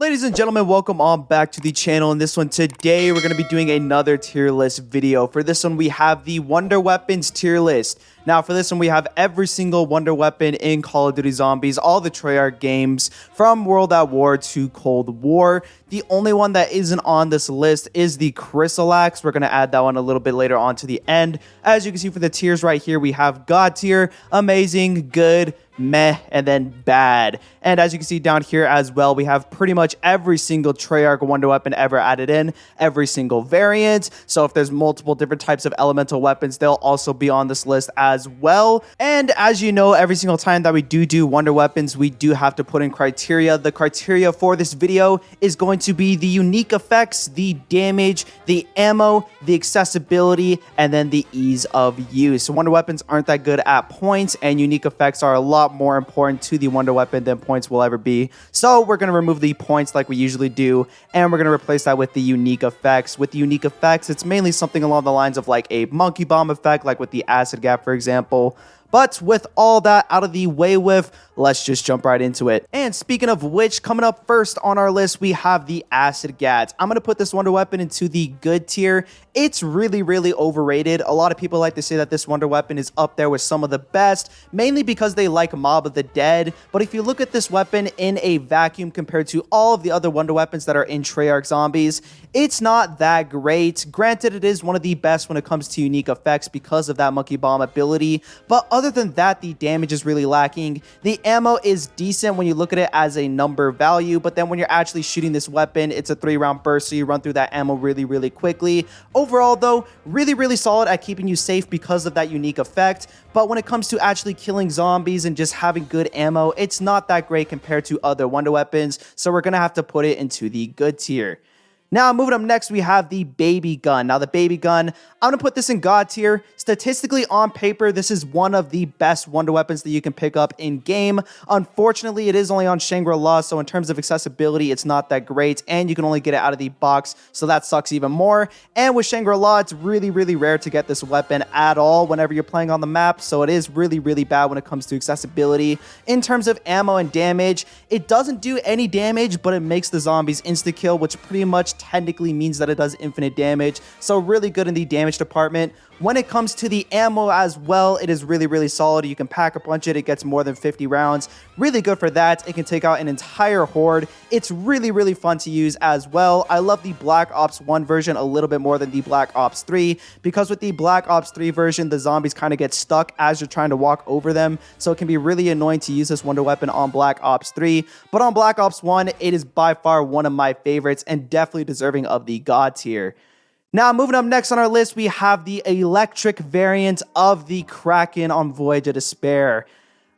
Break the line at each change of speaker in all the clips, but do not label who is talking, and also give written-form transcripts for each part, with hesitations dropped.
Ladies and gentlemen, welcome on back to the channel. In this one today, we're going to be doing another tier list video. For this one, we have the Wonder Weapons tier list. Now, for this one, we have every single Wonder Weapon in Call of Duty Zombies, all the Treyarch games, from World at War to Cold War. The only one that isn't on this list is the Crystal Axe. We're going to add that one a little bit later on to the end. As you can see for the tiers right here, we have God tier, amazing, good, meh, and then bad. And as you can see down here as well, we have pretty much every single Treyarch Wonder Weapon ever added in, every single variant. So if there's multiple different types of elemental weapons, they'll also be on this list as well. And as you know, every single time that we do Wonder Weapons, we do have to put in criteria. The criteria for this video is going to be the unique effects, the damage, the ammo, the accessibility, and then the ease of use. So Wonder Weapons aren't that good at points, and unique effects are a lot more important to the Wonder Weapon than points will ever be. So we're going to remove the points like we usually do, and we're going to replace that with the unique effects. With the unique effects, it's mainly something along the lines of like a monkey bomb effect, like with the acid gap, for example. But with all that out of the way with, let's just jump right into it. And speaking of which, coming up first on our list, we have the Acid Gat. I'm going to put this Wonder Weapon into the good tier. It's really overrated. A lot of people like to say that this Wonder Weapon is up there with some of the best, mainly because they like Mob of the Dead. But if you look at this weapon in a vacuum compared to all of the other Wonder Weapons that are in Treyarch Zombies, it's not that great. Granted, it is one of the best when it comes to unique effects because of that Monkey Bomb ability. But other than that, the damage is really lacking. The ammo is decent when you look at it as a number value, but then when you're actually shooting this weapon, it's a 3-round burst, so you run through that ammo really quickly. Overall, though, really solid at keeping you safe because of that unique effect. But when it comes to actually killing zombies and just having good ammo, it's not that great compared to other Wonder Weapons, so we're gonna have to put it into the good tier. Now, moving up next, we have the Baby Gun. Now, the Baby Gun, I'm going to put this in God tier. Statistically, on paper, this is one of the best Wonder Weapons that you can pick up in-game. Unfortunately, it is only on Shangri-La, so in terms of accessibility, it's not that great, and you can only get it out of the box, so that sucks even more. And with Shangri-La, it's really rare to get this weapon at all whenever you're playing on the map, so it is really bad when it comes to accessibility. In terms of ammo and damage, it doesn't do any damage, but it makes the zombies insta-kill, which pretty much technically means that it does infinite damage, so really good in the damage department. When it comes to the ammo as well, it is really solid. You can pack a punch it gets more than 50 rounds. Really good for that. It can take out an entire horde. It's really fun to use as well. I love the Black Ops 1 version a little bit more than the Black Ops 3, because with the Black Ops 3 version, the zombies kind of get stuck as you're trying to walk over them, so it can be really annoying to use this Wonder Weapon on Black Ops 3. But on Black Ops 1, it is by far one of my favorites and definitely deserving of the God tier. Now, moving up next on our list, we have the electric variant of the Kraken on Voyage of Despair.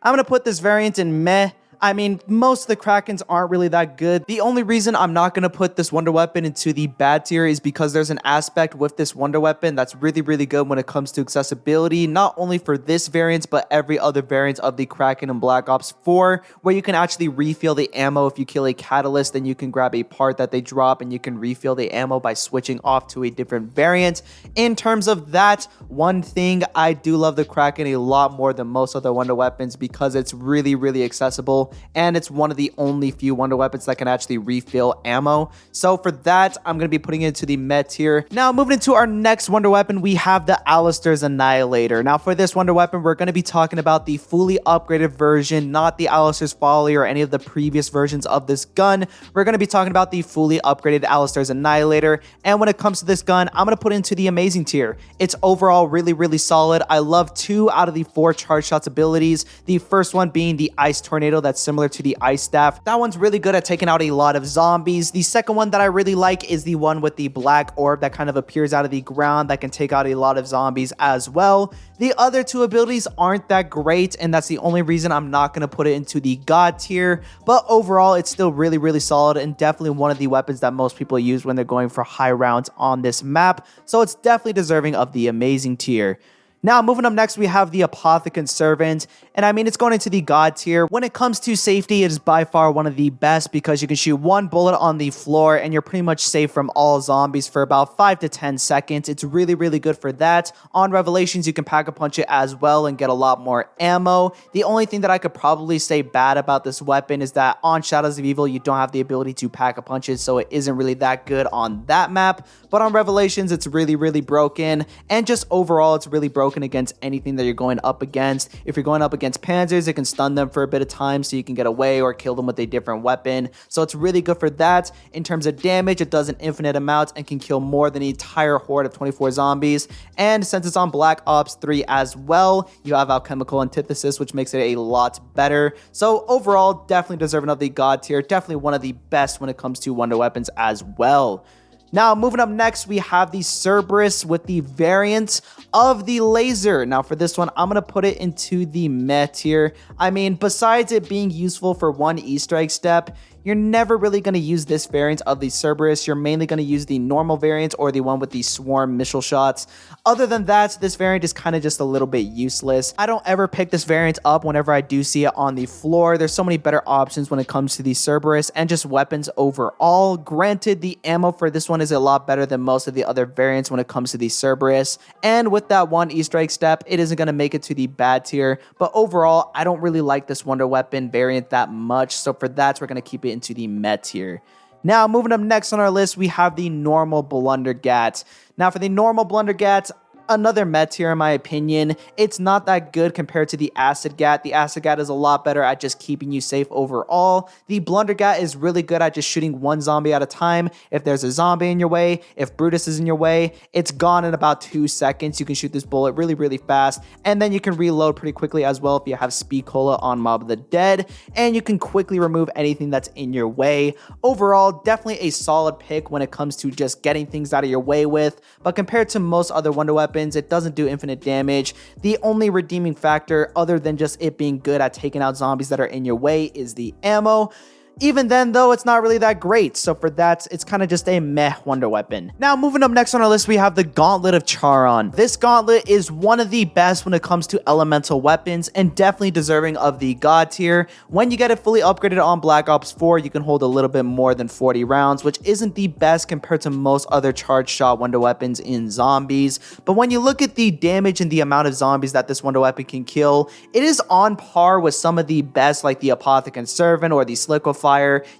I'm going to put this variant in meh. I mean, most of the Krakens aren't really that good. The only reason I'm not going to put this Wonder Weapon into the bad tier is because there's an aspect with this Wonder Weapon that's really good when it comes to accessibility, not only for this variant, but every other variant of the Kraken in Black Ops 4, where you can actually refill the ammo. If you kill a catalyst, then you can grab a part that they drop and you can refill the ammo by switching off to a different variant. In terms of that, one thing, I do love the Kraken a lot more than most other Wonder Weapons because it's really accessible, and it's one of the only few Wonder Weapons that can actually refill ammo. So for that, I'm going to be putting it into the meh tier. Now, moving into our next Wonder Weapon, we have the Alistair's Annihilator. Now, for this Wonder Weapon, we're going to be talking about the fully upgraded version, not the Alistair's Folly or any of the previous versions of this gun. We're going to be talking about the fully upgraded Alistair's Annihilator. And when it comes to this gun, I'm going to put it into the amazing tier. It's overall really solid. I love 2 out of the 4 charge shots abilities. The first one being the Ice Tornado that's similar to the Ice Staff. That one's really good at taking out a lot of zombies. The second one that I really like is the one with the black orb that kind of appears out of the ground that can take out a lot of zombies as well. The other 2 abilities aren't that great, and that's the only reason I'm not going to put it into the God tier, but overall it's still really solid and definitely one of the weapons that most people use when they're going for high rounds on this map, so it's definitely deserving of the amazing tier. Now, moving up next, we have the Apothicon Servant, and I mean, it's going into the God tier. When it comes to safety, it is by far one of the best because you can shoot one bullet on the floor and you're pretty much safe from all zombies for about 5 to 10 seconds. It's really, really good for that. On Revelations, you can Pack-a-Punch it as well and get a lot more ammo. The only thing that I could probably say bad about this weapon is that on Shadows of Evil, you don't have the ability to Pack-a-Punch it, so it isn't really that good on that map. But on Revelations, it's really, really broken, and just overall, it's really broken against anything that you're going up against. If you're going up against Panzers, it can stun them for a bit of time so you can get away or kill them with a different weapon. So it's really good for that. In terms of damage, it does an infinite amount and can kill more than an entire horde of 24 zombies. And since it's on Black Ops 3 as well, you have Alchemical Antithesis, which makes it a lot better. So overall, definitely deserving of the God tier. Definitely one of the best when it comes to wonder weapons as well. Now, moving up next, we have the Cerberus with the variant of the laser. Now, for this one, I'm going to put it into the meh tier. I mean, besides it being useful for one Easter egg step, you're never really going to use this variant of the Cerberus. You're mainly going to use the normal variant or the one with the swarm missile shots. Other than that, this variant is kind of just a little bit useless. I don't ever pick this variant up whenever I do see it on the floor. There's so many better options when it comes to the Cerberus and just weapons overall. Granted, the ammo for this one is a lot better than most of the other variants when it comes to the Cerberus. And with that one Easter egg step, it isn't going to make it to the bad tier. But overall, I don't really like this Wonder Weapon variant that much. So for that, we're going to keep it into the meh tier. Now, moving up next on our list, we have the normal Blundergat. Now, for the normal Blundergat, another meh tier in my opinion. It's not that good compared to the Acid Gat. The Acid Gat is a lot better at just keeping you safe overall. The Blundergat is really good at just shooting one zombie at a time. If there's a zombie in your way, if Brutus is in your way, it's gone in about 2 seconds. You can shoot this bullet really, really fast, and then you can reload pretty quickly as well if you have Speed Cola on Mob of the Dead, and you can quickly remove anything that's in your way. Overall, definitely a solid pick when it comes to just getting things out of your way with, but compared to most other Wonder Weapons, it doesn't do infinite damage. The only redeeming factor, other than just it being good at taking out zombies that are in your way, is the ammo. Even then, though, it's not really that great. So for that, it's kind of just a meh Wonder Weapon. Now, moving up next on our list, we have the Gauntlet of Charon. This gauntlet is one of the best when it comes to elemental weapons and definitely deserving of the God tier. When you get it fully upgraded on Black Ops 4, you can hold a little bit more than 40 rounds, which isn't the best compared to most other charged shot Wonder Weapons in zombies. But when you look at the damage and the amount of zombies that this Wonder Weapon can kill, it is on par with some of the best, like the Apothicon Servant or the Sliquify.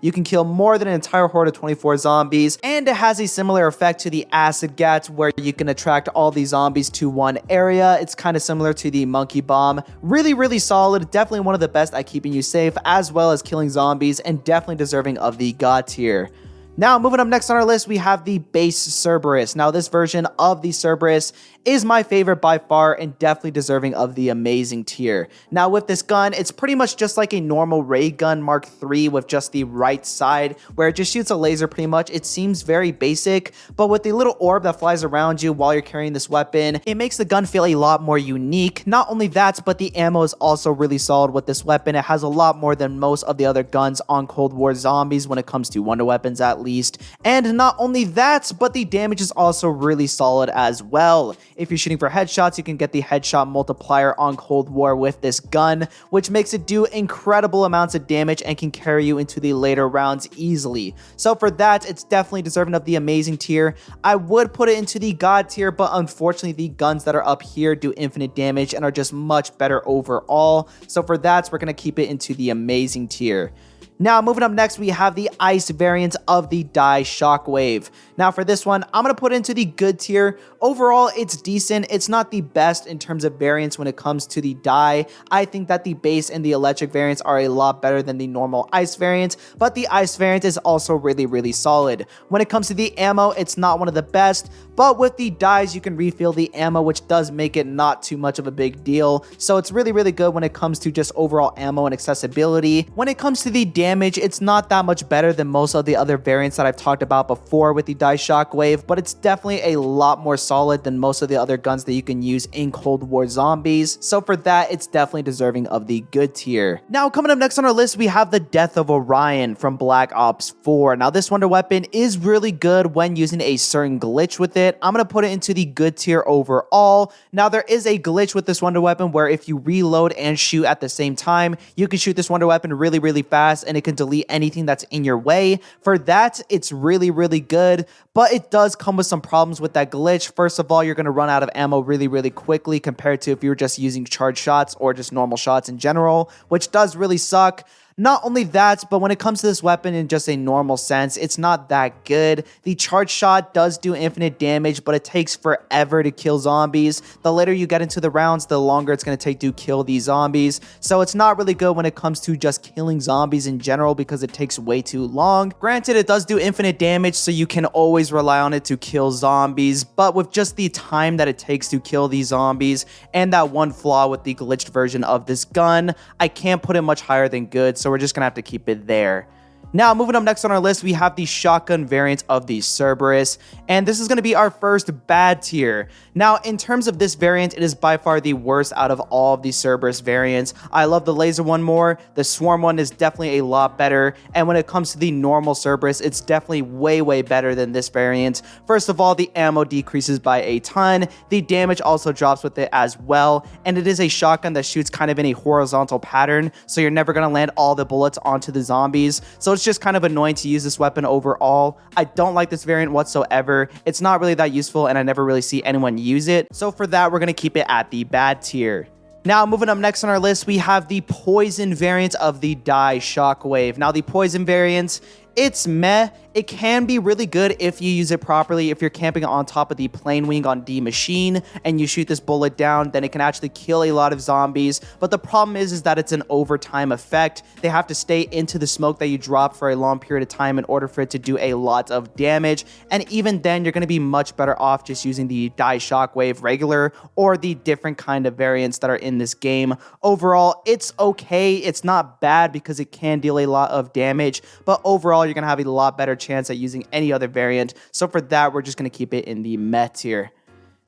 You can kill more than an entire horde of 24 zombies, and it has a similar effect to the Acid Gat where you can attract all these zombies to one area. It's kind of similar to the Monkey Bomb. Really, really solid. Definitely one of the best at keeping you safe as well as killing zombies, and definitely deserving of the God tier. Now, moving up next on our list, we have the base Cerberus. Now, this version of the Cerberus is my favorite by far and definitely deserving of the amazing tier. Now, with this gun, it's pretty much just like a normal ray gun Mark III with just the right side, where it just shoots a laser pretty much. It seems very basic, but with the little orb that flies around you while you're carrying this weapon, it makes the gun feel a lot more unique. Not only that, but the ammo is also really solid with this weapon. It has a lot more than most of the other guns on Cold War zombies when it comes to Wonder Weapons at least. And not only that, but the damage is also really solid as well. If you're shooting for headshots, you can get the headshot multiplier on Cold War with this gun, which makes it do incredible amounts of damage and can carry you into the later rounds easily. So for that, it's definitely deserving of the amazing tier. I would put it into the God tier, but unfortunately, the guns that are up here do infinite damage and are just much better overall. So for that, we're going to keep it into the amazing tier. Now, moving up next, we have the ice variant of the Die Shockwave. Now, for this one, I'm going to put it into the good tier. Overall, it's decent. It's not the best in terms of variants when it comes to the Die. I think that the base and the electric variants are a lot better than the normal ice variant, but the ice variant is also really, really solid. When it comes to the ammo, it's not one of the best, but with the dies, you can refill the ammo, which does make it not too much of a big deal. So it's really, really good when it comes to just overall ammo and accessibility. When it comes to the damage damage, it's not that much better than most of the other variants that I've talked about before with the Die Shockwave, but it's definitely a lot more solid than most of the other guns that you can use in Cold War Zombies. So for that, it's definitely deserving of the good tier. Now, coming up next on our list, we have the Death of Orion from Black Ops 4. Now, this wonder weapon is really good when using a certain glitch with it. I'm going to put it into the good tier overall. Now, there is a glitch with this wonder weapon where if you reload and shoot at the same time, you can shoot this wonder weapon really, really fast and it can delete anything that's in your way. For that, it's really, really good, but it does come with some problems with that glitch. First of all, you're going to run out of ammo really, really quickly compared to if you were just using charged shots or just normal shots in general, which does really suck. Not only that, but when it comes to this weapon in just a normal sense, it's not that good. The charge shot does do infinite damage, but it takes forever to kill zombies. The later you get into the rounds, the longer it's going to take to kill these zombies. So it's not really good when it comes to just killing zombies in general because it takes way too long. Granted, it does do infinite damage, so you can always rely on it to kill zombies, but with just the time that it takes to kill these zombies and that one flaw with the glitched version of this gun, I can't put it much higher than good. So we're just gonna have to keep it there. Now, moving up next on our list, we have the shotgun variant of the Cerberus, and this is going to be our first bad tier. Now, in terms of this variant, it is by far the worst out of all of the Cerberus variants. I love the laser one more. The swarm one is definitely a lot better, and when it comes to the normal Cerberus, it's definitely way, way better than this variant. First of all, the ammo decreases by a ton. The damage also drops with it as well, and it is a shotgun that shoots kind of in a horizontal pattern, so you're never going to land all the bullets onto the zombies. So it's just kind of annoying to use this weapon overall. I don't like this variant whatsoever. It's not really that useful and I never really see anyone use it. So for that, we're going to keep it at the bad tier. Now, moving up next on our list, we have the poison variant of the Die Shockwave. Now, the poison variant, it's meh. It can be really good if you use it properly. If you're camping on top of the plane wing on D machine and you shoot this bullet down, then it can actually kill a lot of zombies. But the problem is that it's an overtime effect. They have to stay into the smoke that you drop for a long period of time in order for it to do a lot of damage. And even then, you're going to be much better off just using the Die Shockwave regular or the different kind of variants that are in this game. Overall, it's okay. It's not bad because it can deal a lot of damage. But overall, you're going to have a lot better chance at using any other variant. So for that, we're just going to keep it in the meh tier.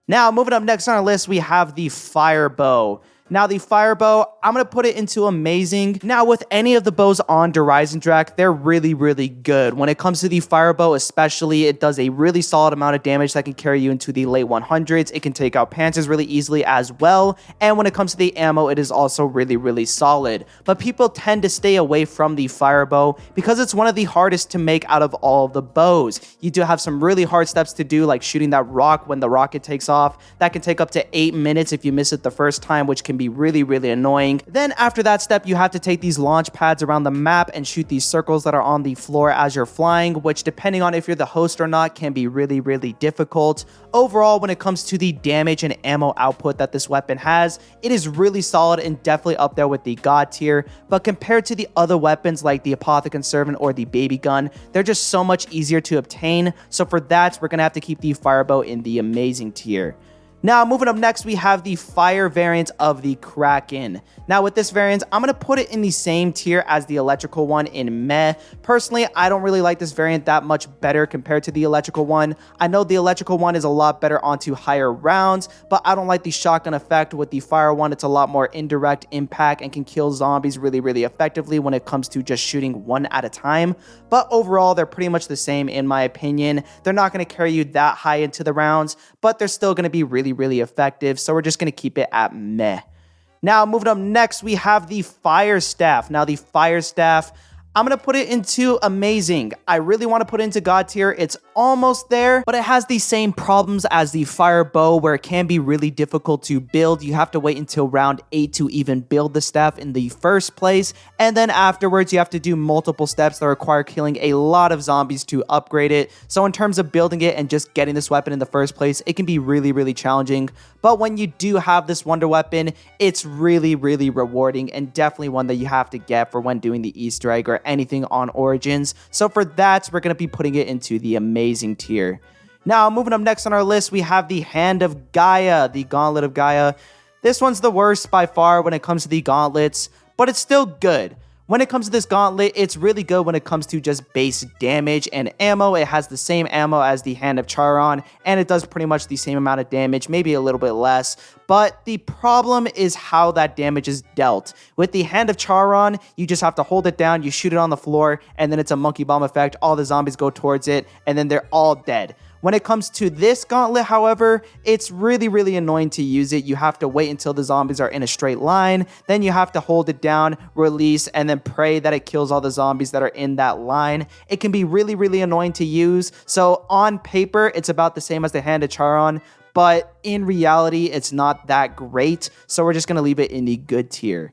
Now, moving up next on our list, we have the Fire Bow. Now, the Fire Bow, I'm going to put it into amazing. Now, with any of the bows on Dreisendracht, they're really, really good. When it comes to the Fire Bow especially, it does a really solid amount of damage that can carry you into the late 100s. It can take out Panzers really easily as well. And when it comes to the ammo, it is also really, really solid. But people tend to stay away from the Fire Bow because it's one of the hardest to make out of all of the bows. You do have some really hard steps to do, like shooting that rock when the rocket takes off. That can take up to 8 minutes if you miss it the first time, which can be really, really annoying. Then after that step, you have to take these launch pads around the map and shoot these circles that are on the floor as you're flying, which depending on if you're the host or not can be really, really difficult. Overall, when it comes to the damage and ammo output that this weapon has, it is really solid and definitely up there with the God tier. But compared to the other weapons like the Apothicon Servant or the Baby Gun, they're just so much easier to obtain. So for that, we're going to have to keep the Fire Bow in the amazing tier. Now, moving up next, we have the fire variant of the Kraken. Now, with this variant, I'm going to put it in the same tier as the electrical one in meh. Personally, I don't really like this variant that much better compared to the electrical one. I know the electrical one is a lot better onto higher rounds, but I don't like the shotgun effect. With the fire one, it's a lot more indirect impact and can kill zombies really, really effectively when it comes to just shooting one at a time. But overall, they're pretty much the same in my opinion. They're not going to carry you that high into the rounds, but they're still going to be really, really effective. So we're just going to keep it at meh. Now, moving up next, we have the Fire Staff. Now, the Fire Staff, I'm going to put it into amazing. I really want to put it into God tier. It's almost there, but it has the same problems as the Fire Bow where it can be really difficult to build. You have to wait until round 8 to even build the staff in the first place. And then afterwards, you have to do multiple steps that require killing a lot of zombies to upgrade it. So in terms of building it and just getting this weapon in the first place, it can be really, really challenging. But when you do have this wonder weapon, it's really, really rewarding and definitely one that you have to get for when doing the Easter egg or anything on Origins. So for that, we're going to be putting it into the amazing tier. Now, moving up next on our list, we have the Hand of Gaia, the Gauntlet of Gaia. This one's the worst by far when it comes to the gauntlets, but it's still good. When it comes to this gauntlet, it's really good when it comes to just base damage and ammo. It has the same ammo as the Hand of Charon, and it does pretty much the same amount of damage, maybe a little bit less. But the problem is how that damage is dealt. With the Hand of Charon, you just have to hold it down, you shoot it on the floor, and then it's a monkey bomb effect. All the zombies go towards it, and then they're all dead. When it comes to this gauntlet, however, it's really annoying to use it. You have to wait until the zombies are in a straight line. Then you have to hold it down, release, and then pray that it kills all the zombies that are in that line. It can be really annoying to use. So on paper, it's about the same as the Hand of Charon, but in reality, it's not that great. So we're just going to leave it in the good tier.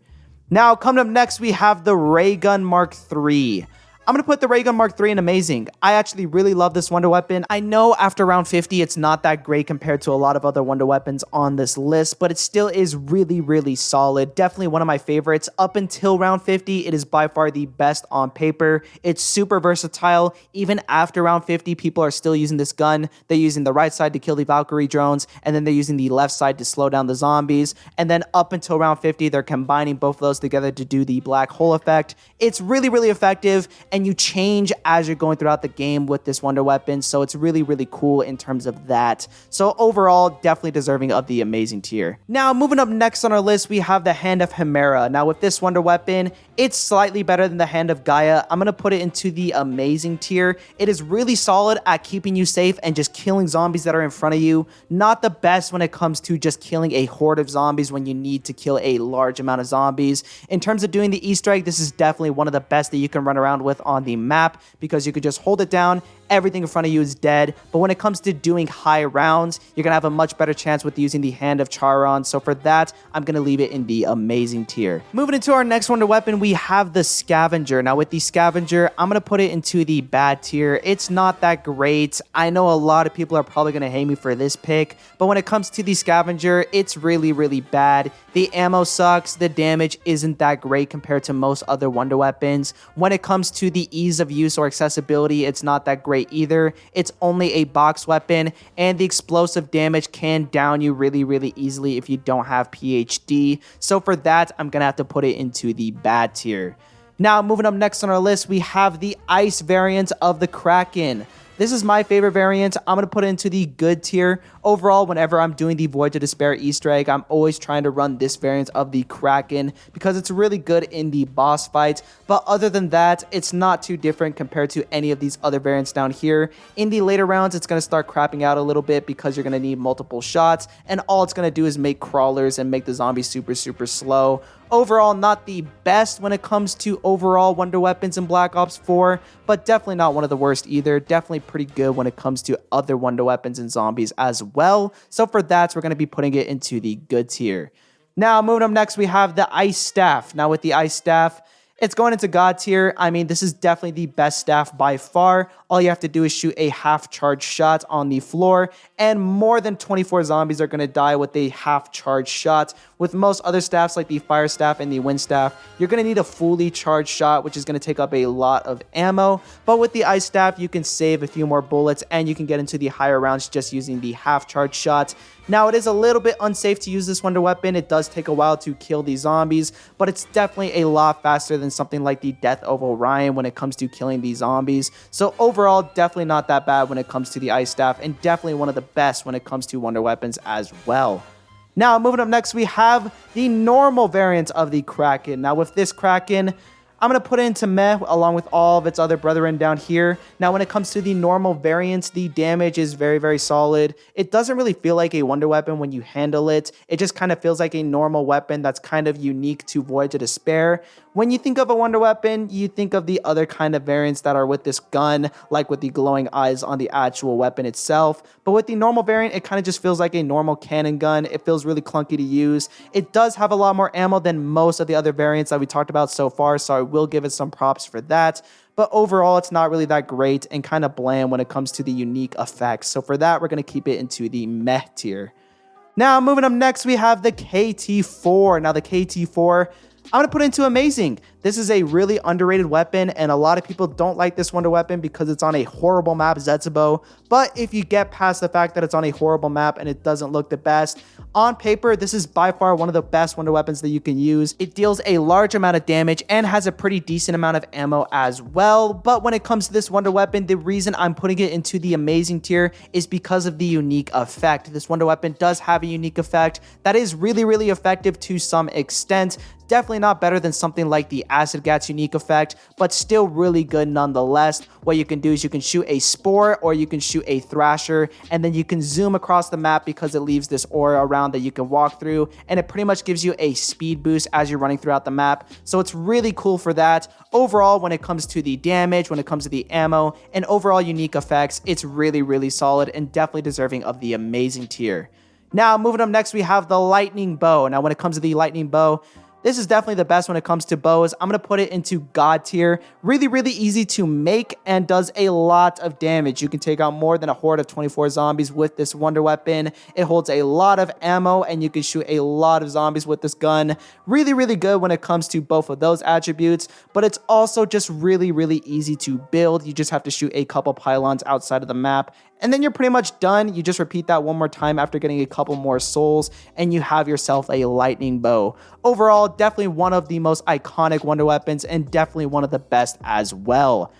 Now, coming up next, we have the Ray Gun Mark III. I'm going to put the Ray Gun Mark III in amazing. I actually really love this wonder weapon. I know after round 50, it's not that great compared to a lot of other wonder weapons on this list, but it still is really solid. Definitely one of my favorites. Up until round 50, it is by far the best on paper. It's super versatile. Even after round 50, people are still using this gun. They're using the right side to kill the Valkyrie drones, and then they're using the left side to slow down the zombies. And then up until round 50, they're combining both of those together to do the black hole effect. It's really effective, and you change as you're going throughout the game with this wonder weapon, so it's really cool in terms of that. So overall, definitely deserving of the amazing tier. Now, moving up next on our list, we have the Hand of Hemera. Now, with this wonder weapon, it's slightly better than the Hand of Gaia. I'm going to put it into the amazing tier. It is really solid at keeping you safe and just killing zombies that are in front of you. Not the best when it comes to just killing a horde of zombies when you need to kill a large amount of zombies. In terms of doing the Easter egg, this is definitely one of the best that you can run around with on the map, because you could just hold it down, everything in front of you is dead. But when it comes to doing high rounds, you're gonna have a much better chance with using the Hand of Charon. So for that, I'm gonna leave it in the amazing tier. Moving into our next wonder weapon, we have the Scavenger. Now with the Scavenger, I'm gonna put it into the bad tier. It's not that great. I know a lot of people are probably gonna hate me for this pick, but when it comes to the Scavenger, it's really bad. The ammo sucks. The damage isn't that great compared to most other wonder weapons. When it comes to the ease of use or accessibility, it's not that great either. It's only a box weapon, and the explosive damage can down you really easily if you don't have PhD. So for that, I'm gonna have to put it into the bad tier. Now, moving up next on our list, we have the ice variant of the Kraken. This is my favorite variant. I'm going to put it into the good tier. Overall, whenever I'm doing the Voyage of Despair Easter egg, I'm always trying to run this variant of the Kraken because it's really good in the boss fights. But other than that, it's not too different compared to any of these other variants down here. In the later rounds, it's going to start crapping out a little bit because you're going to need multiple shots, and all it's going to do is make crawlers and make the zombies super slow. Overall, not the best when it comes to overall wonder weapons in Black Ops 4, but definitely not one of the worst either. Definitely pretty good when it comes to other wonder weapons and zombies as well. So for that, we're going to be putting it into the good tier. Now, moving up next, we have the Ice Staff. Now, with the Ice Staff, it's going into God tier. I mean, this is definitely the best staff by far. All you have to do is shoot a half-charged shot on the floor, and more than 24 zombies are going to die with a half-charged shot. With most other staffs like the Fire Staff and the Wind Staff, you're going to need a fully charged shot, which is going to take up a lot of ammo. But with the Ice Staff, you can save a few more bullets, and you can get into the higher rounds just using the half-charged shot. Now, it is a little bit unsafe to use this wonder weapon. It does take a while to kill these zombies, but it's definitely a lot faster than something like the Death of Orion when it comes to killing these zombies. So overall, definitely not that bad when it comes to the Ice Staff, and definitely one of the best when it comes to wonder weapons as well. Now, moving up next, we have the normal variant of the Kraken. Now, with this Kraken, I'm going to put it into meh along with all of its other brethren down here. Now, when it comes to the normal variants, the damage is very solid. It doesn't really feel like a wonder weapon when you handle it. It just kind of feels like a normal weapon that's kind of unique to Voyage of Despair. When you think of a wonder weapon, you think of the other kind of variants that are with this gun, like with the glowing eyes on the actual weapon itself. But with the normal variant, it kind of just feels like a normal cannon gun. It feels really clunky to use. It does have a lot more ammo than most of the other variants that we talked about so far, so I will give it some props for that. But overall, it's not really that great and kind of bland when it comes to the unique effects. So for that, we're going to keep it into the meh tier. Now, moving up next, we have the KT-4. Now, the KT-4, I'm going to put it into amazing. This is a really underrated weapon, and a lot of people don't like this wonder weapon because it's on a horrible map, Zetsubo. But if you get past the fact that it's on a horrible map and it doesn't look the best, on paper, this is by far one of the best wonder weapons that you can use. It deals a large amount of damage and has a pretty decent amount of ammo as well. But when it comes to this wonder weapon, the reason I'm putting it into the amazing tier is because of the unique effect. This wonder weapon does have a unique effect that is really, really effective to some extent. Definitely not better than something like the Acid Gat's unique effect, but still really good nonetheless. What you can do is you can shoot a Spore or you can shoot a Thrasher, and then you can zoom across the map because it leaves this aura around that you can walk through, and it pretty much gives you a speed boost as you're running throughout the map. So it's really cool for that. Overall, when it comes to the damage, when it comes to the ammo, and overall unique effects, it's really, really solid and definitely deserving of the amazing tier. Now, moving up next, we have the Lightning Bow. Now, when it comes to the Lightning Bow, this is definitely the best when it comes to bows. I'm going to put it into God tier. Really, really easy to make and does a lot of damage. You can take out more than a horde of 24 zombies with this wonder weapon. It holds a lot of ammo and you can shoot a lot of zombies with this gun. Really, really good when it comes to both of those attributes, but it's also just really, really easy to build. You just have to shoot a couple pylons outside of the map, and then you're pretty much done. You just repeat that one more time after getting a couple more souls, and you have yourself a lightning bow. Overall, definitely one of the most iconic wonder weapons, and definitely one of the best as well.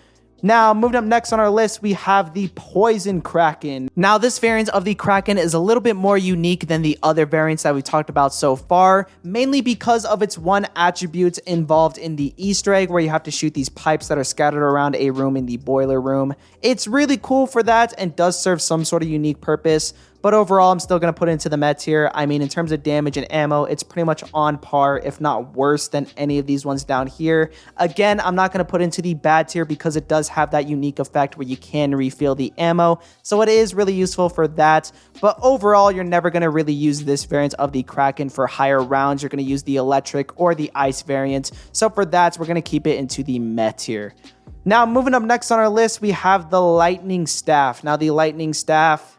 Now, moving up next on our list, we have the Poison Kraken. Now, this variant of the Kraken is a little bit more unique than the other variants that we talked about so far, mainly because of its one attribute involved in the Easter egg, where you have to shoot these pipes that are scattered around a room in the boiler room. It's really cool for that and does serve some sort of unique purpose. But overall, I'm still going to put it into the med tier. I mean, in terms of damage and ammo, it's pretty much on par, if not worse than any of these ones down here. Again, I'm not going to put it into the bad tier because it does have that unique effect where you can refill the ammo. So it is really useful for that. But overall, you're never going to really use this variant of the Kraken for higher rounds. You're going to use the electric or the ice variant. So for that, we're going to keep it into the med tier. Now, moving up next on our list, we have the Lightning Staff. Now, the Lightning Staff,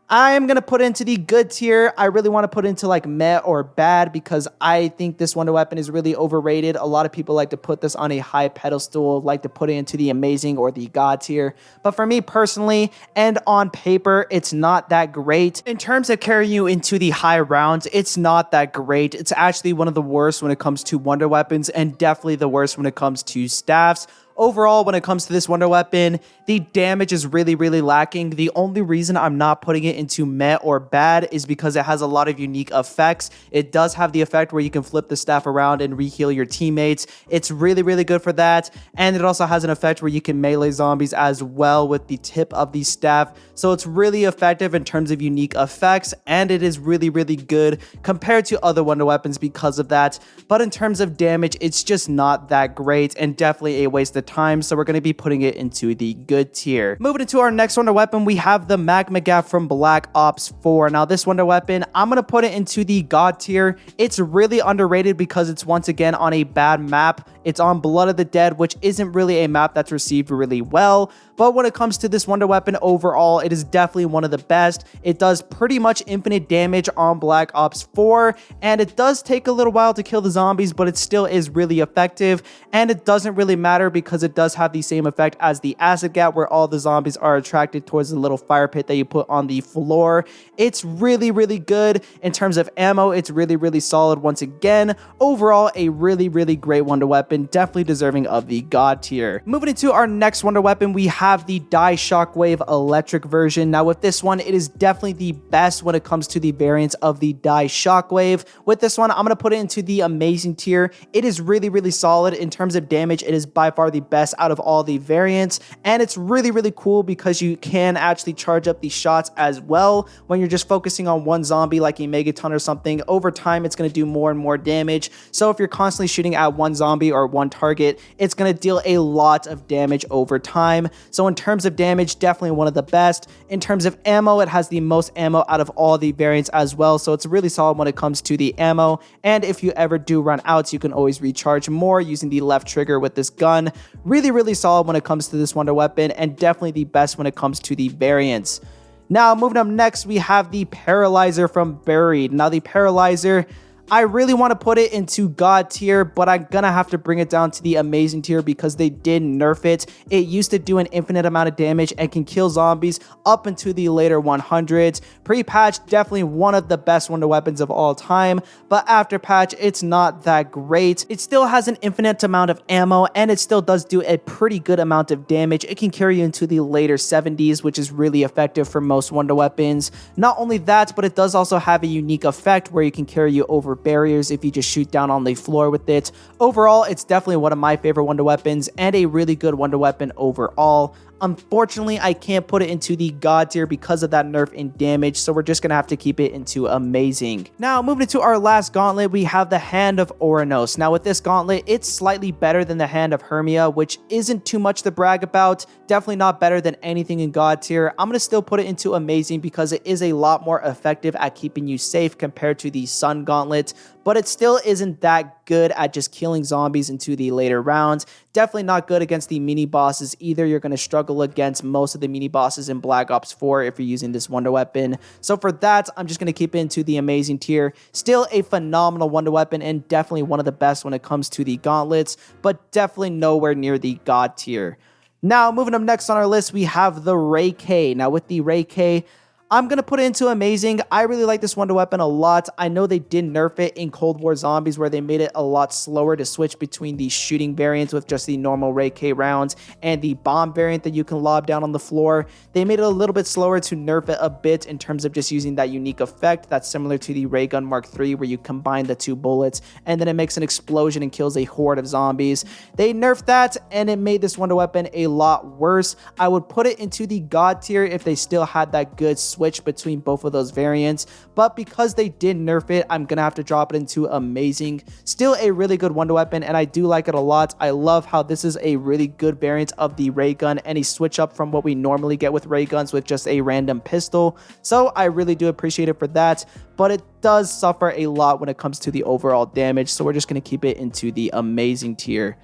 I am going to put into the good tier. I really want to put into like meh or bad because I think this wonder weapon is really overrated. A lot of people like to put this on a high pedestal, like to put it into the amazing or the god tier. But for me personally, and on paper, it's not that great. In terms of carrying you into the high rounds, it's not that great. It's actually one of the worst when it comes to wonder weapons, and definitely the worst when it comes to staffs. Overall, when it comes to this wonder weapon, the damage is really, really lacking. The only reason I'm not putting it into meh or bad is because it has a lot of unique effects. It does have the effect where you can flip the staff around and re-heal your teammates. It's really, really good for that. And it also has an effect where you can melee zombies as well with the tip of the staff. So it's really effective in terms of unique effects, and it is really, really good compared to other wonder weapons because of that. But in terms of damage, it's just not that great and definitely a waste of time, so we're going to be putting it into the good tier. Moving into our next wonder weapon, we have the Magma Gaff from Black Ops 4. Now, this wonder weapon, I'm going to put it into the god tier. It's really underrated because it's once again on a bad map. It's on Blood of the Dead, which isn't really a map that's received really well. But when it comes to this wonder weapon overall, it is definitely one of the best. It does pretty much infinite damage on Black Ops 4, and it does take a little while to kill the zombies, but it still is really effective. And it doesn't really matter because it does have the same effect as the Acid Gat, where all the zombies are attracted towards the little fire pit that you put on the floor. It's really, really good in terms of ammo. It's really, really solid once again. Overall, a really, really great wonder weapon, definitely deserving of the god tier. Moving into our next wonder weapon, we have the Die Shockwave electric version. Now, with this one, it is definitely the best when it comes to the variants of the Die Shockwave. With this one, I'm going to put it into the amazing tier. It is really, really solid in terms of damage. It is by far the best out of all the variants, and it's really, really cool because you can actually charge up the shots as well. When you're just focusing on one zombie like a Megaton or something, over time it's going to do more and more damage. So if you're constantly shooting at one zombie or one target, it's going to deal a lot of damage over time. So in terms of damage, definitely one of the best. In terms of ammo, it has the most ammo out of all the variants as well, so it's really solid when it comes to the ammo. And if you ever do run out, you can always recharge more using the left trigger with this gun. Really, really solid when it comes to this wonder weapon, and definitely the best when it comes to the variants. Now, moving up next, we have the Paralyzer from Buried. Now, the Paralyzer, I really want to put it into God tier, but I'm gonna have to bring it down to the amazing tier because they did nerf it. It used to do an infinite amount of damage and can kill zombies up into the later 100s. Pre-patch, definitely one of the best wonder weapons of all time, but after patch, it's not that great. It still has an infinite amount of ammo, and it still does do a pretty good amount of damage. It can carry you into the later 70s, which is really effective for most wonder weapons. Not only that, but it does also have a unique effect where you can carry you over barriers if you just shoot down on the floor with it. Overall, it's definitely one of my favorite wonder weapons and a really good wonder weapon overall. Unfortunately, I can't put it into the God tier because of that nerf in damage, so we're just going to have to keep it into amazing. Now, moving into our last gauntlet, we have the Hand of Ouranos. Now, with this gauntlet, it's slightly better than the Hand of Hermia, which isn't too much to brag about. Definitely not better than anything in God tier. I'm going to still put it into amazing because it is a lot more effective at keeping you safe compared to the Sun Gauntlet, but it still isn't that good at just killing zombies into the later rounds. Definitely not good against the mini bosses either. You're going to struggle against most of the mini bosses in Black Ops 4 if you're using this wonder weapon. So for that, I'm just going to keep it into the amazing tier. Still a phenomenal wonder weapon and definitely one of the best when it comes to the gauntlets, but definitely nowhere near the God tier. Now, moving up next on our list, we have the Ray K. Now, with the Ray K, I'm going to put it into amazing. I really like this wonder weapon a lot. I know they did nerf it in Cold War Zombies where they made it a lot slower to switch between the shooting variants with just the normal Ray K rounds and the bomb variant that you can lob down on the floor. They made it a little bit slower to nerf it a bit in terms of just using that unique effect that's similar to the Ray Gun Mark III where you combine the two bullets and then it makes an explosion and kills a horde of zombies. They nerfed that and it made this wonder weapon a lot worse. I would put it into the God tier if they still had that good switch between both of those variants, but because they did nerf it, I'm gonna have to drop it into amazing. Still a really good wonder weapon and I do like it a lot. I love how this is a really good variant of the ray gun and a switch up from what we normally get with ray guns with just a random pistol, so I really do appreciate it for that, but it does suffer a lot when it comes to the overall damage, so we're just gonna keep it into the amazing tier.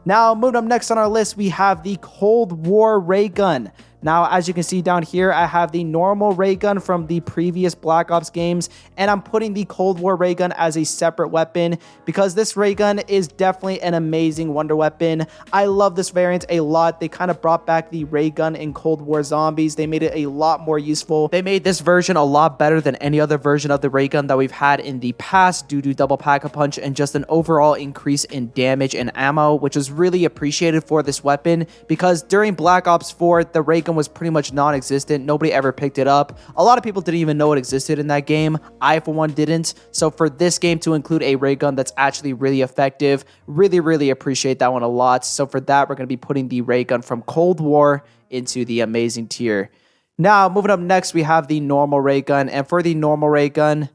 Now, moving up next on our list, we have the Cold War Ray Gun. Now, as you can see down here, I have the normal ray gun from the previous Black Ops games, and I'm putting the Cold War ray gun as a separate weapon because this ray gun is definitely an amazing wonder weapon. I love this variant a lot. They kind of brought back the ray gun in Cold War Zombies. They made it a lot more useful. They made this version a lot better than any other version of the ray gun that we've had in the past due to double pack-a-punch and just an overall increase in damage and ammo, which is really appreciated for this weapon because during Black Ops 4, the ray gun was pretty much non-existent. Nobody ever picked it up. A lot of people didn't even know it existed in that game. I, for one, didn't. So for this game to include a ray gun that's actually really effective, really appreciate that one a lot. So for that, we're going to be putting the ray gun from Cold War into the amazing tier. Now, moving up next, we have the normal ray gun. And for the normal ray gun,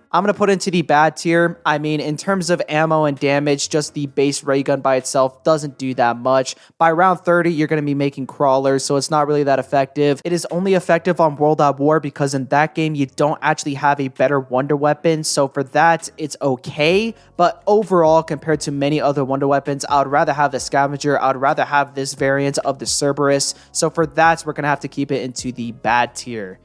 I'm going to put into the bad tier. I mean, in terms of ammo and damage, just the base ray gun by itself doesn't do that much. By round 30, you're going to be making crawlers, so it's not really that effective. It is only effective on World at War because in that game, you don't actually have a better wonder weapon. So for that, it's okay. But overall, compared to many other wonder weapons, I would rather have the Scavenger. I would rather have this variant of the Cerberus. So for that, we're going to have to keep it into the bad tier.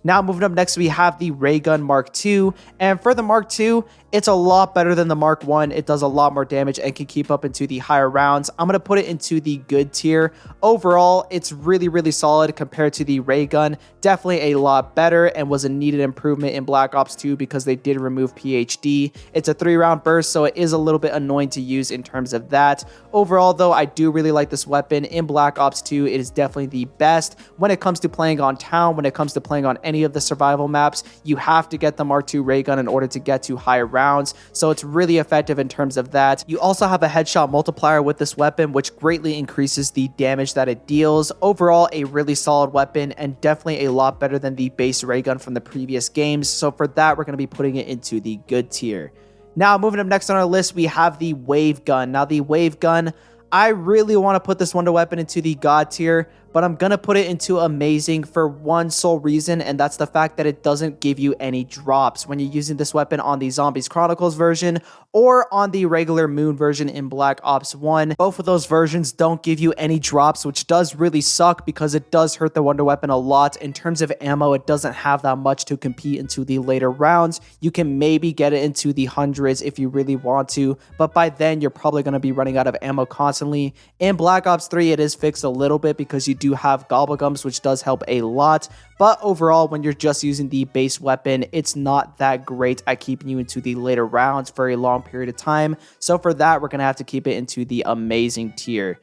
Now, moving up next, we have the Ray Gun Mark II, and for the Mark II, it's a lot better than the Mark I. It does a lot more damage and can keep up into the higher rounds. I'm going to put it into the good tier. Overall, it's really solid compared to the ray gun. Definitely a lot better and was a needed improvement in Black Ops 2 because they did remove PhD. It's a 3-round burst, so it is a little bit annoying to use in terms of that. Overall, though, I do really like this weapon. In Black Ops 2, it is definitely the best. When it comes to playing on town, when it comes to playing on any of the survival maps, you have to get the Mark II ray gun in order to get to higher rounds. So it's really effective in terms of that. You also have a headshot multiplier with this weapon, which greatly increases the damage that it deals. Overall, a really solid weapon and definitely a lot better than the base ray gun from the previous games. So for that, we're going to be putting it into the good tier. Now, moving up next on our list, we have the Wave Gun. Now, the Wave Gun, I really want to put this wonder weapon into the God tier, but I'm gonna put it into amazing for one sole reason, and that's the fact that it doesn't give you any drops when you're using this weapon on the Zombies Chronicles version or on the regular Moon version in Black Ops 1. Both of those versions don't give you any drops, which does really suck because it does hurt the Wonder Weapon a lot. In terms of ammo, it doesn't have that much to compete into the later rounds. You can maybe get it into the hundreds if you really want to, but by then you're probably going to be running out of ammo constantly. In Black Ops 3, it is fixed a little bit because you do have Gobblegums, which does help a lot. But overall, when you're just using the base weapon, it's not that great at keeping you into the later rounds for a long period of time. So for that, we're going to have to keep it into the amazing tier.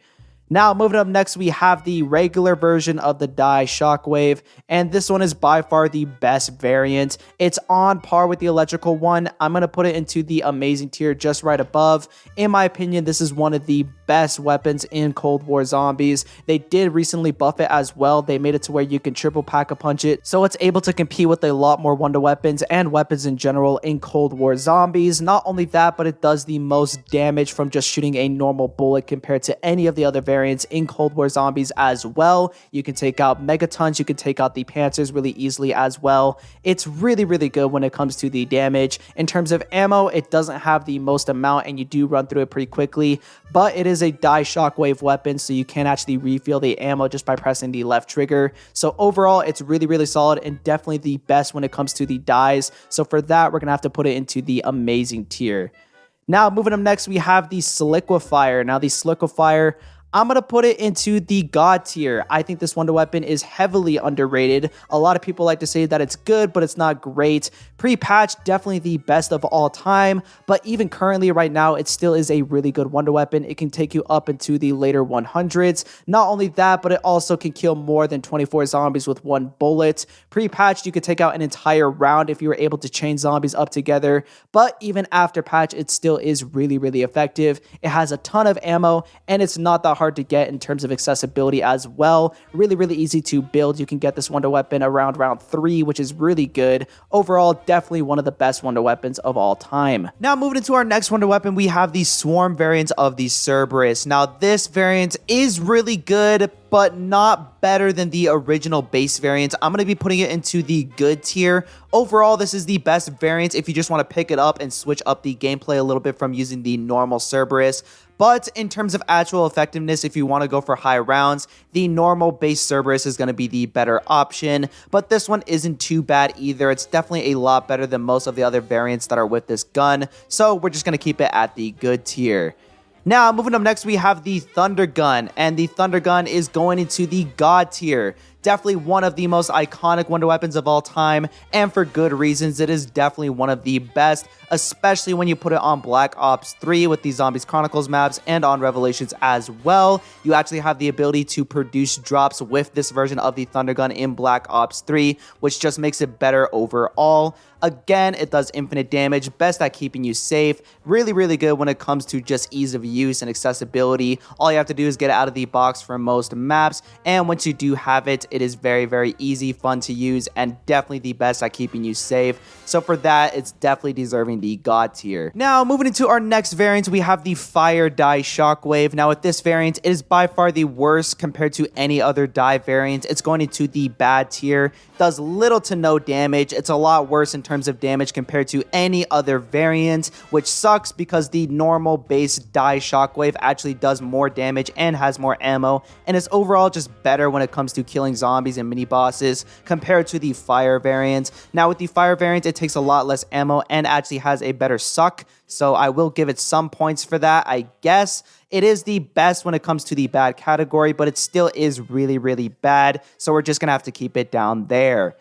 Now, moving up next, we have the regular version of the Die Shockwave, and this one is by far the best variant. It's on par with the electrical one. I'm going to put it into the amazing tier just right above. In my opinion, this is one of the best weapons in Cold War Zombies. They did recently buff it as well. They made it to where you can triple pack-a-punch it, so it's able to compete with a lot more Wonder Weapons and weapons in general in Cold War Zombies. Not only that, but it does the most damage from just shooting a normal bullet compared to any of the other variants in Cold War Zombies as well. You can take out Megatons, you can take out the Panthers really easily as well. It's really, really good when it comes to the damage. In terms of ammo, it doesn't have the most amount and you do run through it pretty quickly, but it is a Die Shockwave weapon, so you can actually refill the ammo just by pressing the left trigger. So overall, it's really, really solid and definitely the best when it comes to the dies. So for that, we're going to have to put it into the amazing tier. Now, moving up next, we have the Sliquifier. Now, the Sliquifier, I'm going to put it into the God tier. I think this Wonder Weapon is heavily underrated. A lot of people like to say that it's good, but it's not great. Pre-patch, definitely the best of all time, but even currently right now, it still is a really good Wonder Weapon. It can take you up into the later 100s. Not only that, but it also can kill more than 24 zombies with one bullet. Pre-patch, you could take out an entire round if you were able to chain zombies up together, but even after patch, it still is really, really effective. It has a ton of ammo, and it's not that hard to get in terms of accessibility as well. Really, really easy to build. You can get this Wonder Weapon around round 3, which is really good. Overall, definitely one of the best Wonder Weapons of all time. Now, moving into our next Wonder Weapon, we have the Swarm variant of the Cerberus. Now, this variant is really good, but not better than the original base variant. I'm going to be putting it into the good tier. Overall, this is the best variant if you just want to pick it up and switch up the gameplay a little bit from using the normal Cerberus. But in terms of actual effectiveness, if you want to go for high rounds, the normal base Cerberus is going to be the better option. But this one isn't too bad either. It's definitely a lot better than most of the other variants that are with this gun. So we're just going to keep it at the good tier. Now, moving up next, we have the Thunder Gun, and the Thunder Gun is going into the God tier. Definitely one of the most iconic Wonder Weapons of all time, and for good reasons. It is definitely one of the best, especially when you put it on Black Ops 3 with the Zombies Chronicles maps and on Revelations as well. You actually have the ability to produce drops with this version of the Thunder Gun in Black Ops 3, which just makes it better overall. Again, it does infinite damage, best at keeping you safe. Really, really good when it comes to just ease of use and accessibility. All you have to do is get it out of the box for most maps, and once you do have it, it is very, very easy, fun to use, and definitely the best at keeping you safe. So for that, it's definitely deserving the God tier. Now, moving into our next variant, we have the Fire Die Shockwave. Now, with this variant, it is by far the worst compared to any other Die variant. It's going into the bad tier. Does little to no damage. It's a lot worse in terms of damage compared to any other variant, which sucks because the normal base Die Shockwave actually does more damage and has more ammo, and is overall just better when it comes to killing zombies and mini bosses compared to the Fire variant. Now, with the Fire variant, it takes a lot less ammo and actually has a better suck, so I will give it some points for that, I guess. It is the best when it comes to the bad category, but it still is really, really bad, so we're just gonna have to keep it down there.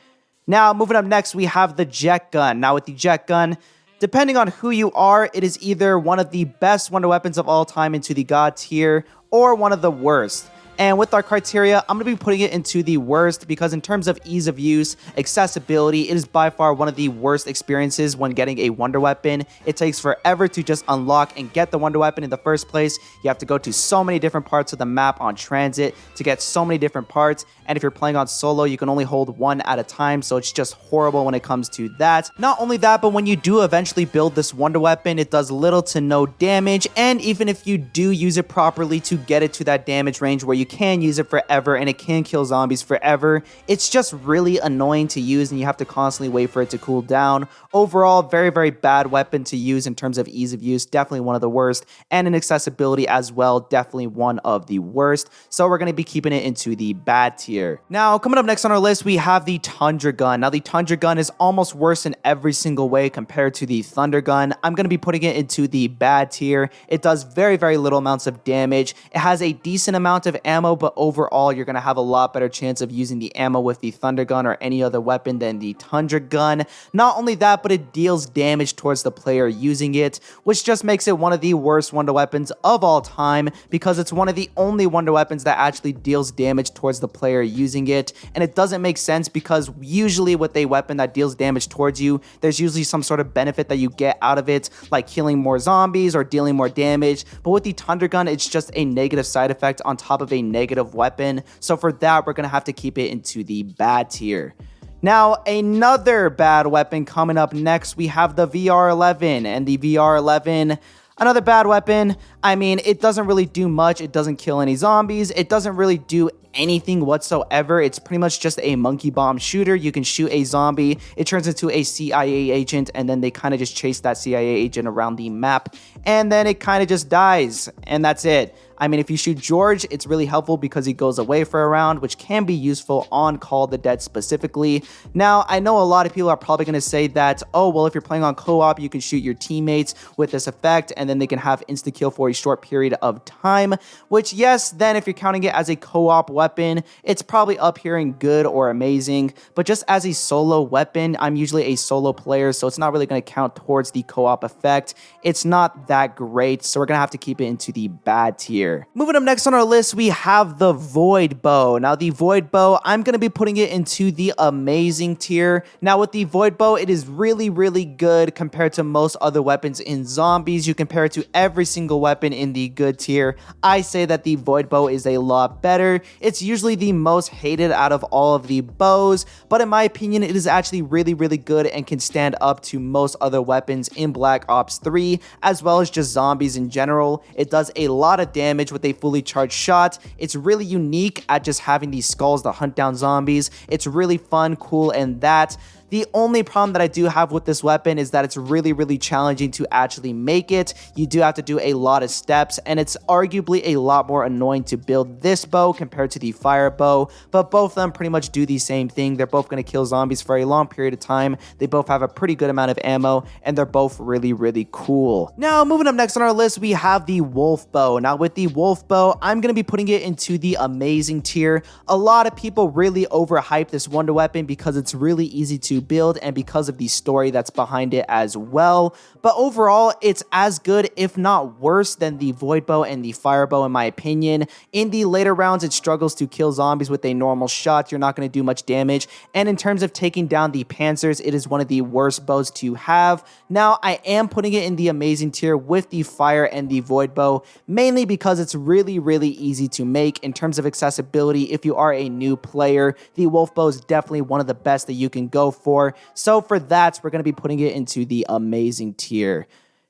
Now, moving up next, we have the Jet Gun. Now, with the Jet Gun, depending on who you are, it is either one of the best Wonder Weapons of all time into the God tier, or one of the worst. And with our criteria, I'm going to be putting it into the worst because in terms of ease of use, accessibility, it is by far one of the worst experiences when getting a Wonder Weapon. It takes forever to just unlock and get the Wonder Weapon in the first place. You have to go to so many different parts of the map on transit to get so many different parts. And if you're playing on solo, you can only hold one at a time, so it's just horrible when it comes to that. Not only that, but when you do eventually build this Wonder Weapon, it does little to no damage, and even if you do use it properly to get it to that damage range where you you can use it forever and it can kill zombies forever. It's just really annoying to use and you have to constantly wait for it to cool down. Overall, very, very bad weapon to use in terms of ease of use. Definitely one of the worst. And in accessibility as well, definitely one of the worst. So we're going to be keeping it into the bad tier. Now, coming up next on our list, we have the Tundra Gun. Now, the Tundra Gun is almost worse in every single way compared to the Thunder Gun. I'm going to be putting it into the bad tier. It does very, very little amounts of damage. It has a decent amount of ammo, but overall, you're going to have a lot better chance of using the ammo with the Thunder Gun or any other weapon than the Tundra Gun. Not only that, but it deals damage towards the player using it, which just makes it one of the worst wonder weapons of all time because it's one of the only wonder weapons that actually deals damage towards the player using it. And it doesn't make sense because usually with a weapon that deals damage towards you, there's usually some sort of benefit that you get out of it, like killing more zombies or dealing more damage. But with the Tundra Gun, it's just a negative side effect on top of a negative weapon. So for that, we're going to have to keep it into the bad tier. Now, another bad weapon coming up next, we have the VR11, and the VR11, another bad weapon. I mean, it doesn't really do much. It doesn't kill any zombies. It doesn't really do anything whatsoever. It's pretty much just a monkey bomb shooter. You can shoot a zombie, it turns into a CIA agent, and then they kind of just chase that CIA agent around the map, and then it kind of just dies, and that's it. I mean, if you shoot George, it's really helpful because he goes away for a round, which can be useful on Call of the Dead specifically. Now, I know a lot of people are probably going to say that, oh, well, if you're playing on co-op, you can shoot your teammates with this effect, and then they can have insta-kill for a short period of time, which, yes, then if you're counting it as a co-op weapon, it's probably up here in good or amazing, but just as a solo weapon, I'm usually a solo player, so it's not really going to count towards the co-op effect. It's not that great, so we're going to have to keep it into the bad tier. Moving up next on our list, we have the Void Bow. Now, the Void Bow, I'm going to be putting it into the amazing tier. Now, with the Void Bow, it is really, really good compared to most other weapons in zombies. You compare it to every single weapon in the good tier. I say that the Void Bow is a lot better. It's usually the most hated out of all of the bows, but in my opinion, it is actually really, really good and can stand up to most other weapons in Black Ops 3, as well as just zombies in general. It does a lot of damage with a fully charged shot. It's really unique at just having these skulls to hunt down zombies. It's really fun, cool, and that. The only problem that I do have with this weapon is that it's really, really challenging to actually make it. You do have to do a lot of steps, and it's arguably a lot more annoying to build this bow compared to the fire bow, but both of them pretty much do the same thing. They're both going to kill zombies for a long period of time. They both have a pretty good amount of ammo, and they're both really, really cool. Now, moving up next on our list, we have the Wolf Bow. Now, with the Wolf Bow, I'm going to be putting it into the amazing tier. A lot of people really overhype this wonder weapon because it's really easy to build and because of the story that's behind it as well. But overall, it's as good, if not worse, than the Void Bow and the Fire Bow in my opinion. In the later rounds, it struggles to kill zombies with a normal shot. You're not going to do much damage. And in terms of taking down the Panzers, it is one of the worst bows to have. Now, I am putting it in the amazing tier with the Fire and the Void Bow, mainly because it's really, really easy to make. In terms of accessibility, if you are a new player, the Wolf Bow is definitely one of the best that you can go for. So for that, we're going to be putting it into the amazing tier.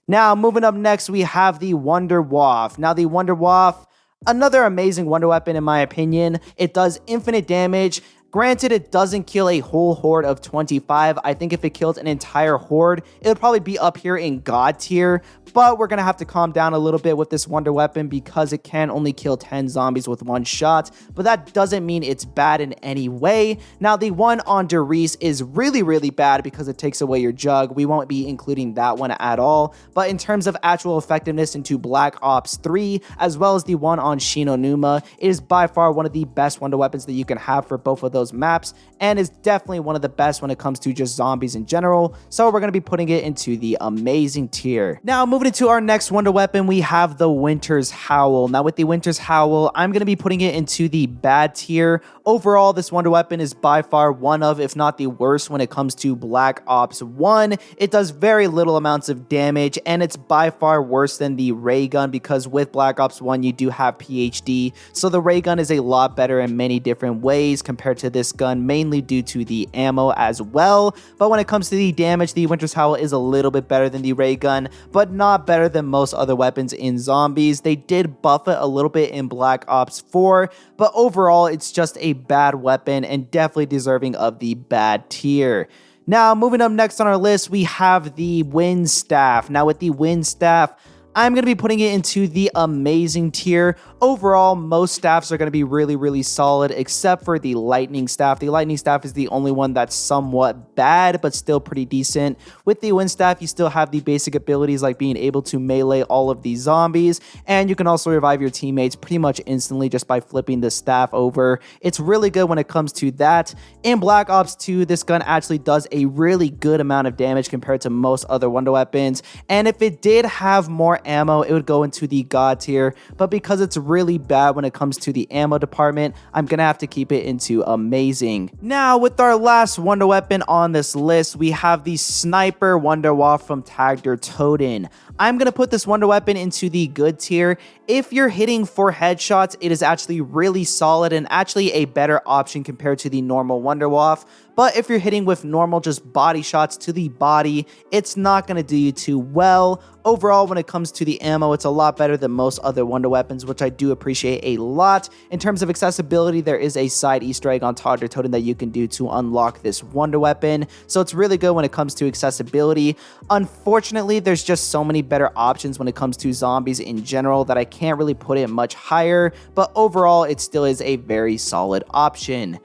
Now, moving up next, we have the Wonder Waff. Now, the Wonder Waff, another amazing wonder weapon in my opinion. It does infinite damage. Granted, it doesn't kill a whole horde of 25. I think if it killed an entire horde, it would probably be up here in God tier. But we're going to have to calm down a little bit with this wonder weapon because it can only kill 10 zombies with one shot. But that doesn't mean it's bad in any way. Now, the one on Der Riese is really, really bad because it takes away your jug. We won't be including that one at all. But in terms of actual effectiveness into Black Ops 3, as well as the one on Shi No Numa, it is by far one of the best wonder weapons that you can have for both of those maps, and is definitely one of the best when it comes to just zombies in general. So we're going to be putting it into the amazing tier. Now, moving into our next wonder weapon, we have the Winter's Howl. Now, with the Winter's Howl, I'm going to be putting it into the bad tier. Overall, this wonder weapon is by far one of, if not the worst, when it comes to Black Ops 1. It does very little amounts of damage, and it's by far worse than the ray gun because with Black Ops 1, you do have PhD. So the ray gun is a lot better in many different ways compared to this gun, mainly due to the ammo as well. But when it comes to the damage, the Winter's Howl is a little bit better than the ray gun, but not better than most other weapons in zombies. They did buff it a little bit in Black Ops 4, but overall it's just a bad weapon and definitely deserving of the bad tier. Now, moving up next on our list, we have the Wind Staff. Now, with the Wind Staff, I'm going to be putting it into the amazing tier. Overall, most staffs are going to be really, really solid, except for the Lightning Staff. The Lightning Staff is the only one that's somewhat bad, but still pretty decent. With the Wind Staff, you still have the basic abilities like being able to melee all of these zombies, and you can also revive your teammates pretty much instantly just by flipping the staff over. It's really good when it comes to that. In Black Ops 2, this gun actually does a really good amount of damage compared to most other wonder weapons, and if it did have more ammo, it would go into the God tier, but because it's really bad when it comes to the ammo department, I'm gonna have to keep it into amazing. Now, with our last wonder weapon on this list, we have the Sniper Wunderwaffe from Tag der Toten. I'm gonna put this wonder weapon into the good tier. If you're hitting for headshots, it is actually really solid and actually a better option compared to the normal Wunderwaffe. But if you're hitting with normal just body shots to the body, it's not going to do you too well. Overall, when it comes to the ammo, it's a lot better than most other wonder weapons, which I do appreciate a lot. In terms of accessibility, there is a side Easter egg on Tag der Toten that you can do to unlock this wonder weapon. So it's really good when it comes to accessibility. Unfortunately, there's just so many better options when it comes to zombies in general that I can't really put it much higher. But overall, it still is a very solid option.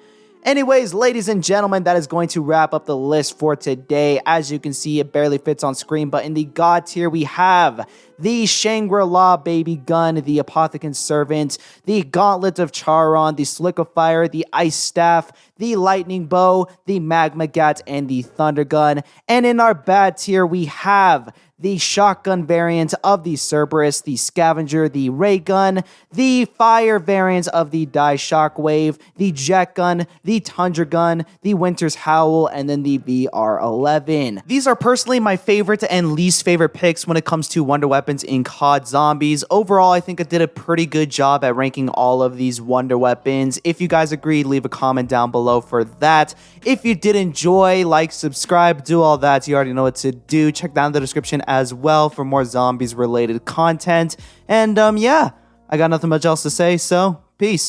Anyways, ladies and gentlemen, that is going to wrap up the list for today. As you can see, it barely fits on screen, but in the God tier, we have the Shangri-La Baby Gun, the Apothicon Servant, the Gauntlet of Charon, the Slick of Fire, the Ice Staff, the Lightning Bow, the Magma Gat, and the Thunder Gun. And in our bad tier, we have the shotgun variant of the Cerberus, the Scavenger, the Ray Gun, the fire variant of the Die Shockwave, the Jet Gun, the Tundra Gun, the Winter's Howl, and then the VR-11. These are personally my favorite and least favorite picks when it comes to wonder weapons in COD Zombies. Overall, I think I did a pretty good job at ranking all of these wonder weapons. If you guys agree, leave a comment down below for that. If you did enjoy, like, subscribe, do all that. You already know what to do. Check down the description as well for more zombies related content. And yeah, I got nothing much else to say, so peace.